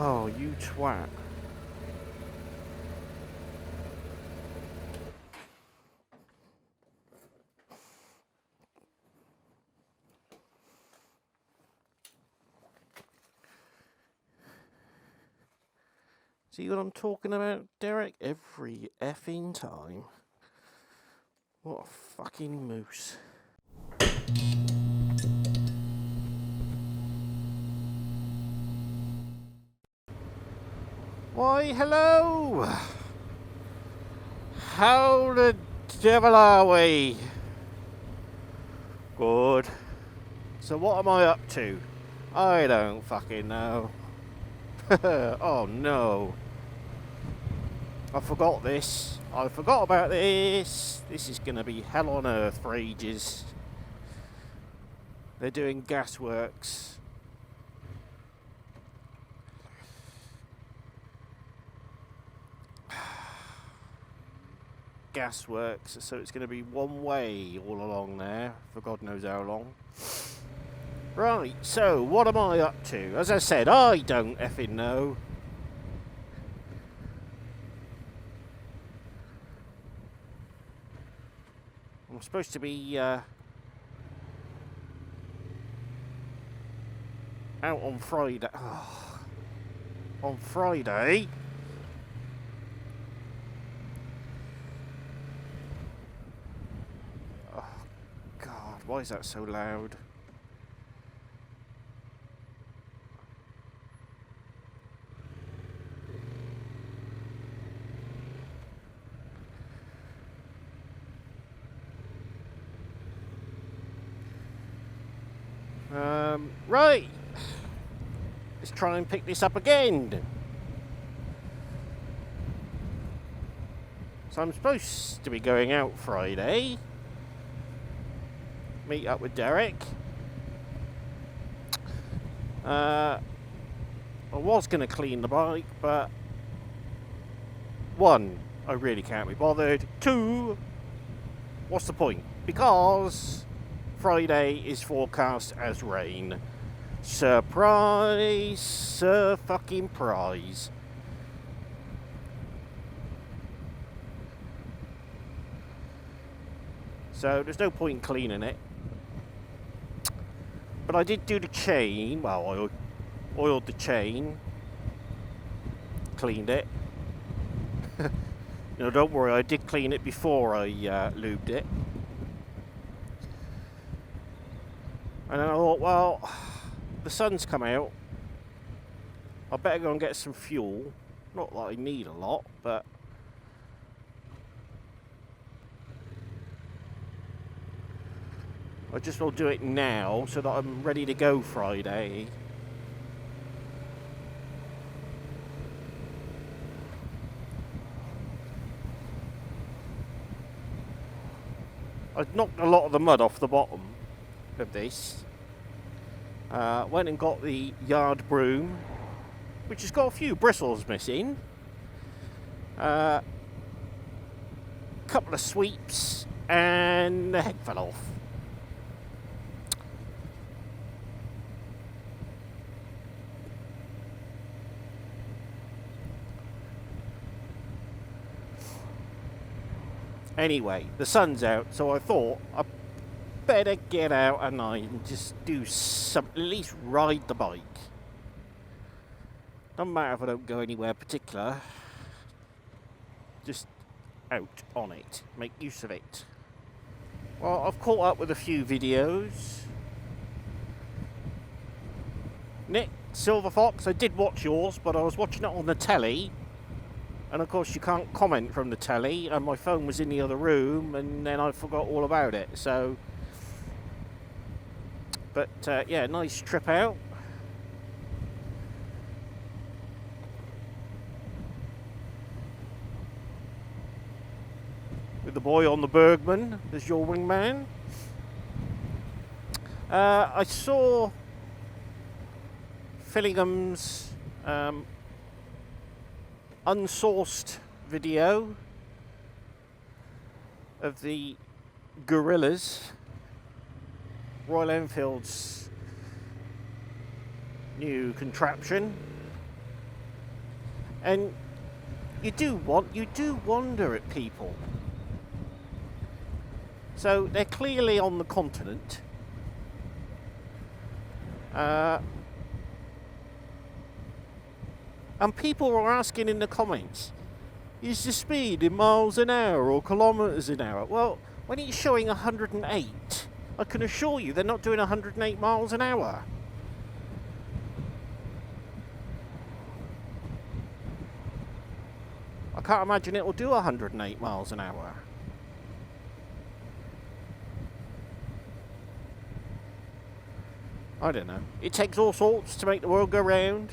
Oh, you twat. See what I'm talking about, Derek? Every effing time. What a fucking moose. Why, hello! How the devil are we? Good. So what am I up to? I don't fucking know. Oh no. I forgot this. I forgot about this. This is going to be hell on earth for ages. They're doing gasworks. Gasworks, so it's going to be one way all along there for God knows how long. Right, so what am I up to? As I said, I don't effing know. I'm supposed to be out on Friday. Oh, on Friday. Oh, God, why is that so loud? Right. Let's try and pick this up again. So I'm supposed to be going out Friday. Meet up with Derek. I was going to clean the bike, but one, I really can't be bothered. Two, what's the point? Because Friday is forecast as rain. Surprise, sir-fucking-prise. So there's no point in cleaning it. But I did do the chain. Well, I oiled the chain. Cleaned it. You know, don't worry, I did clean it before I lubed it. And then I thought, well, the sun's come out. I better go and get some fuel. Not that I need a lot, but I just will do it now so that I'm ready to go Friday. I've knocked a lot of the mud off the bottom of this. Went and got the yard broom, which has got a few bristles missing. Couple of sweeps and the head fell off. Anyway, the sun's out, so I thought I better get out at night and just do some, at least ride the bike. Doesn't matter if I don't go anywhere particular, just out on it, make use of it. Well, I've caught up with a few videos. Nick, Silver Fox, I did watch yours, but I was watching it on the telly. And of course you can't comment from the telly, and my phone was in the other room, and then I forgot all about it, so... But, yeah, nice trip out. With the boy on the Bergman as your wingman. I saw Fillingham's unsourced video of the Gorillas, Royal Enfield's new contraption. And you do wonder at people. So they're clearly on the continent. And people are asking in the comments, is the speed in miles an hour or kilometres an hour? Well, when it's showing 108, I can assure you they're not doing 108 miles an hour. I can't imagine it will do 108 miles an hour. I don't know. It takes all sorts to make the world go round.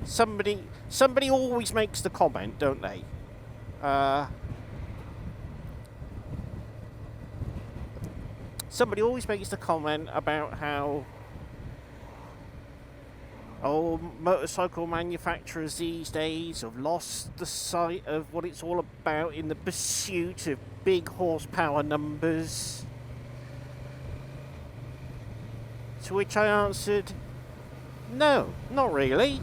Somebody always makes the comment, don't they? Somebody always makes the comment about how motorcycle manufacturers these days have lost the sight of what it's all about in the pursuit of big horsepower numbers. To which I answered, no, not really.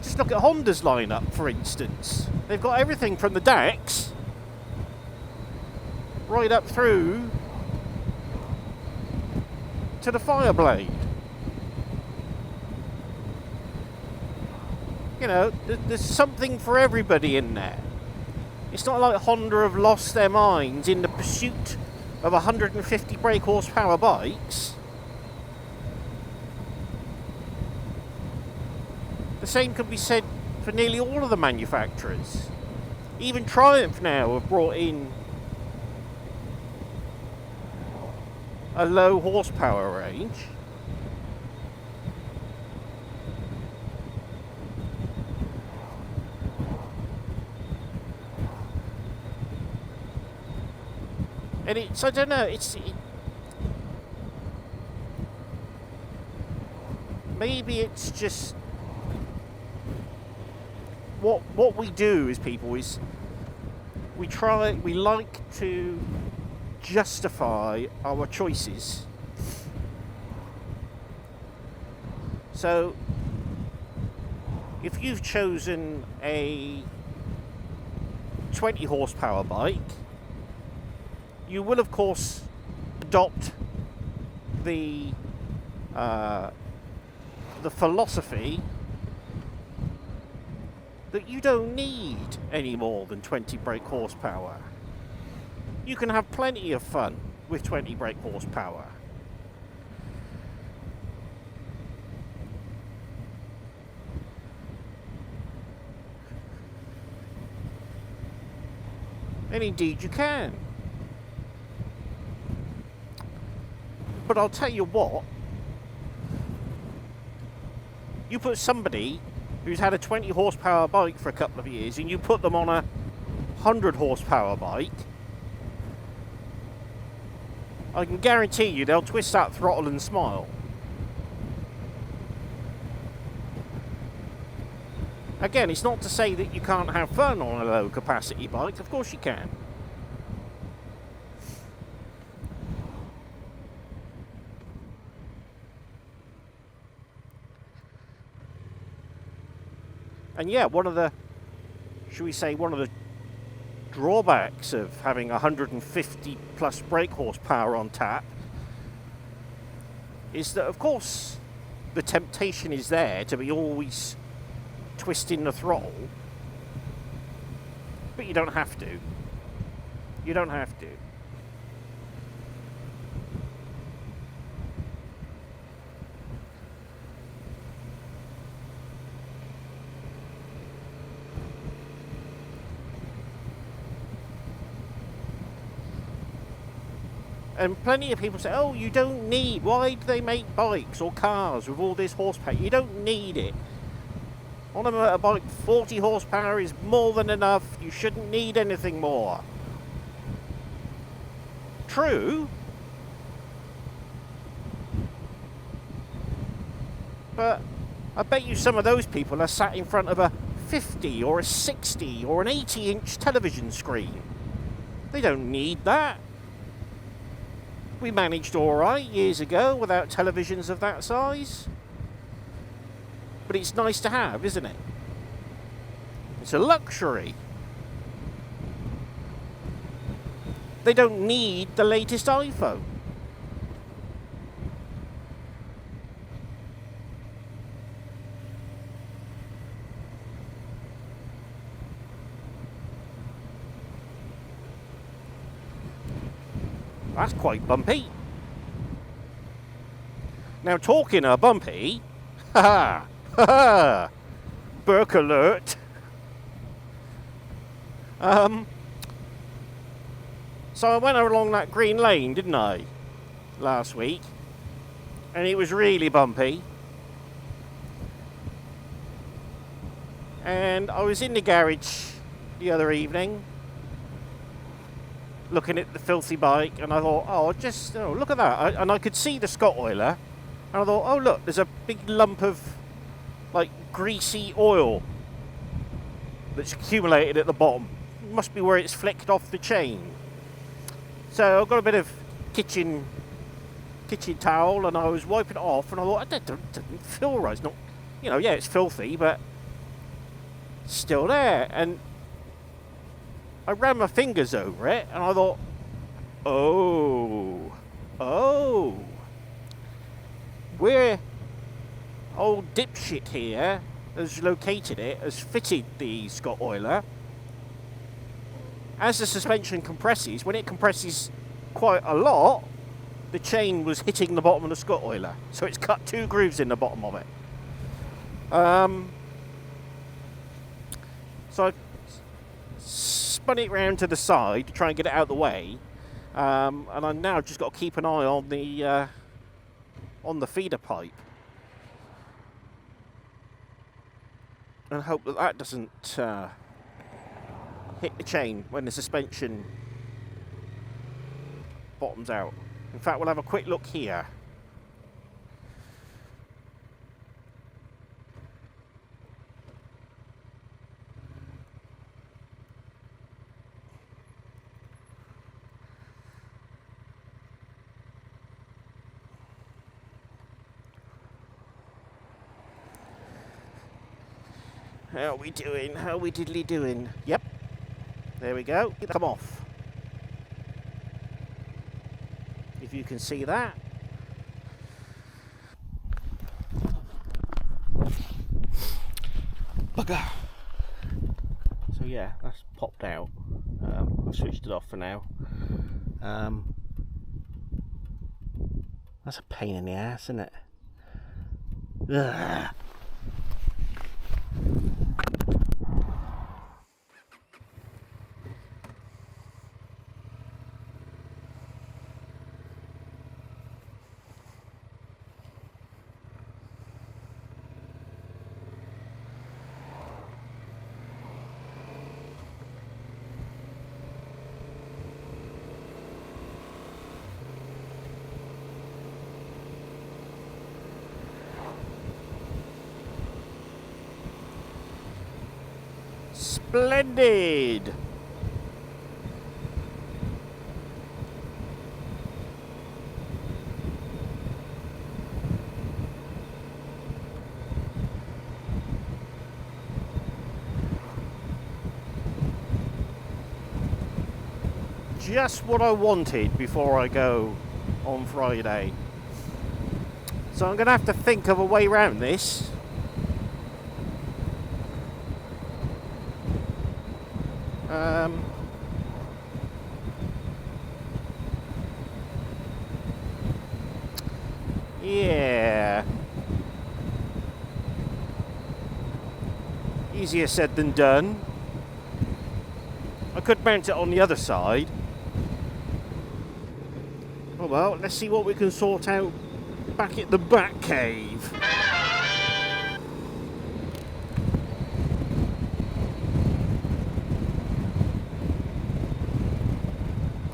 Just look at Honda's lineup, for instance. They've got everything from the DAX right up through to the Fireblade. You know, there's something for everybody in there. It's not like Honda have lost their minds in the pursuit of 150 brake horsepower bikes. The same can be said for nearly all of the manufacturers. Even Triumph now have brought in a low horsepower range. And it's, I don't know, maybe it's just what we do as people is we like to justify our choices. So if you've chosen a 20 horsepower bike, you will of course adopt the philosophy that you don't need any more than 20 brake horsepower. You can have plenty of fun with 20 brake horsepower. And indeed you can. But I'll tell you what, you put somebody who's had a 20 horsepower bike for a couple of years and you put them on a 100 horsepower bike, I can guarantee you they'll twist that throttle and smile. Again, it's not to say that you can't have fun on a low capacity bike, of course you can. And yeah, one of the drawbacks of having 150 plus brake horsepower on tap is that, of course, the temptation is there to be always twisting the throttle, but you don't have to. You don't have to. And plenty of people say, oh, you don't need, why do they make bikes or cars with all this horsepower? You don't need it. On a motorbike, 40 horsepower is more than enough. You shouldn't need anything more. True. But I bet you some of those people are sat in front of a 50 or a 60 or an 80-inch television screen. They don't need that. We managed alright years ago without televisions of that size. But it's nice to have, isn't it? It's a luxury. They don't need the latest iPhone. That's quite bumpy. Now, talking of bumpy, ha ha, Burke alert. So I went along that green lane, didn't I, last week, and it was really bumpy. And I was in the garage the other evening, looking at the filthy bike, and I thought, oh, look at that. And I could see the scottoiler, and I thought, oh, look, there's a big lump of, like, greasy oil that's accumulated at the bottom. Must be where it's flicked off the chain. So I got a bit of kitchen towel, and I was wiping it off, and I thought, that doesn't feel right. It's not, yeah, it's filthy, but it's still there. And I ran my fingers over it, and I thought, oh, where old dipshit here has located it, has fitted the scottoiler. As the suspension compresses, when it compresses quite a lot, the chain was hitting the bottom of the scottoiler. So it's cut 2 grooves in the bottom of it. So I spun it round to the side to try and get it out of the way. And I've now just got to keep an eye on the feeder pipe. And hope that doesn't hit the chain when the suspension bottoms out. In fact, we'll have a quick look here. How are we doing? How are we diddly doing? Yep. There we go. Come off. If you can see that. Bugger. So yeah, that's popped out. I've switched it off for now. That's a pain in the ass, isn't it? Ugh. Splendid! Just what I wanted before I go on Friday. So I'm going to have to think of a way around this. Yeah. Easier said than done. I could mount it on the other side. Oh well, let's see what we can sort out back at the back cave.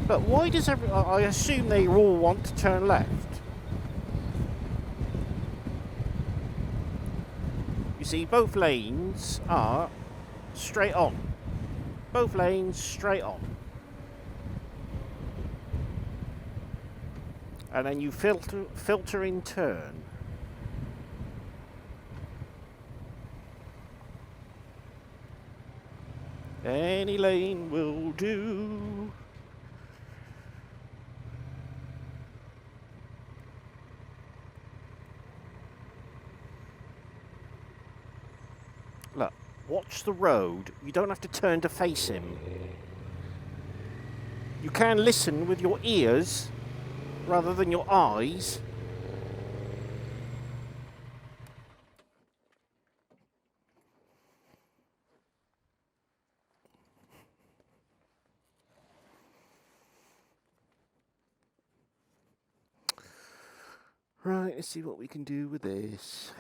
But why does I assume they all want to turn left. You see, both lanes are straight on. Both lanes straight on. And then you filter in turn. Any lane will do. Look, watch the road. You don't have to turn to face him. You can listen with your ears rather than your eyes. Right, let's see what we can do with this.